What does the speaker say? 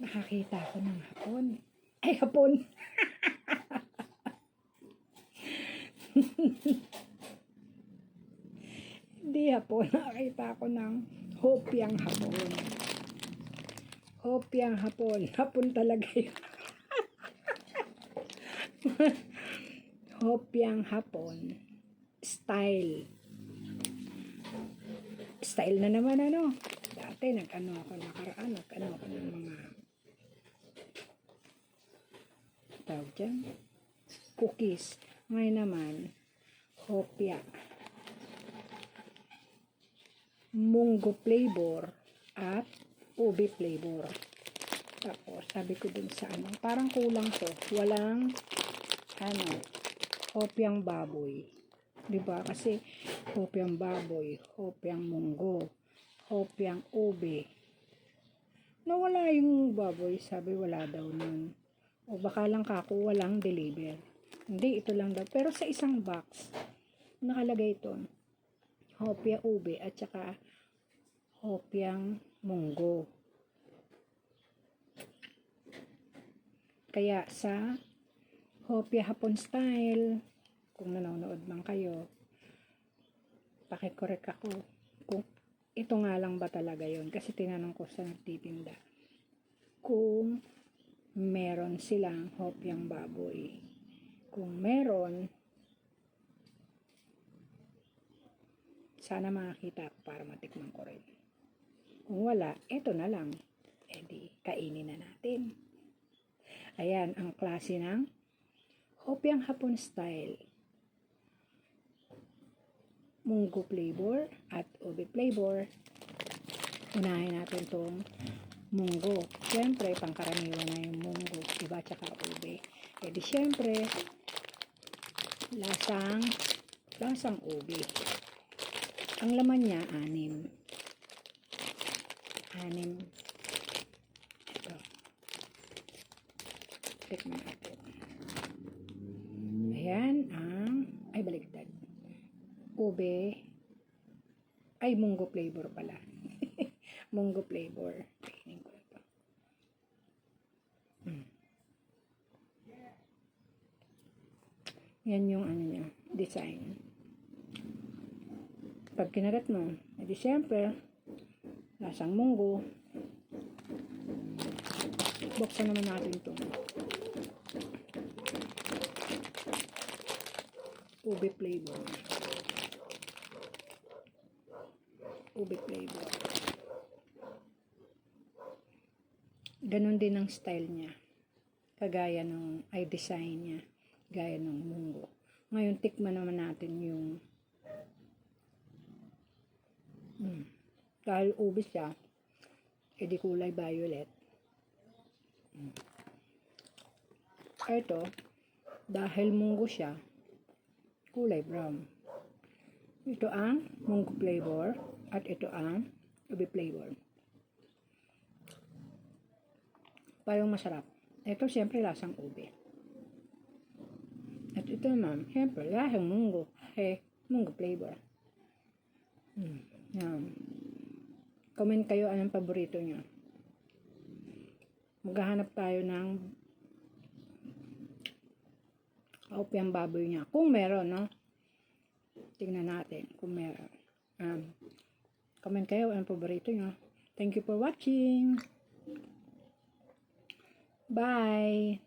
Nakakita ko ng hapon. Ay, hapon! Hindi hapon. Nakakita ko ng hopyang hapon. Hopyang hapon. Hapon talaga yun. Hopyang hapon. Style. Style na naman ano. Dati nag-ano ako nakaraan. Nag-ano ako ng mga tawag dyan. Cookies. Ngayon naman, hopya. Munggo flavor at ube flavor. Tapos, sabi ko dun sa ano, parang kulang to. Walang, ano, hopyang baboy. Diba? Kasi, hopyang baboy, hopyang munggo, hopyang ube. Nawala yung baboy, sabi wala daw nun. O baka lang kako, walang deliver. Hindi, ito lang daw. Pero sa isang box, nakalagay ito. Hopya ube at saka hopyang munggo. Kaya sa hopya hapon style, kung nanonood man kayo, pakikorek ako kung ito nga lang ba talaga yon. Kasi tinanong ko sa nagtitinda kung meron silang hopyang baboy. Kung meron, sana makakita para matikman ko rin. Kung wala, ito na lang. E di, kainin na natin. Ayan, ang klase ng hopyang hapon style. Munggo flavor at ube flavor. Unahin natin tong munggo. Siyempre, pangkaraniwan na yung munggo. Diba? Tsaka ube. E di, siyempre, lasang ube. Ang laman niya, 6. 6. Ito. Tikman natin. Ayan ay baliktad. Ube, ay munggo flavor pala. Munggo flavor. Tingnan ko ito. Yan yung ano niya, design. Pag kinagat mo, edi siyempre, lasang munggo. Buksan naman natin ito. Ube flavor. Ube flavor. Ganon din ang style niya. Kagaya ng design niya. Gaya ng munggo. Ngayon, tikman naman natin yung dahil ube siya, edi kulay violet. Ito, dahil munggo siya, kulay brown. Ito ang munggo flavor at ito ang ube flavor. Parang masarap. Ito siyempre lasang ube. At ito naman, siyempre lasang munggo. Munggo flavor. Yan. Comment kayo anong paborito nyo. Maghahanap tayo ng hopyang baboy niya. Kung meron, no? Tingnan natin kung meron. Comment kayo anong paborito nyo. Thank you for watching. Bye!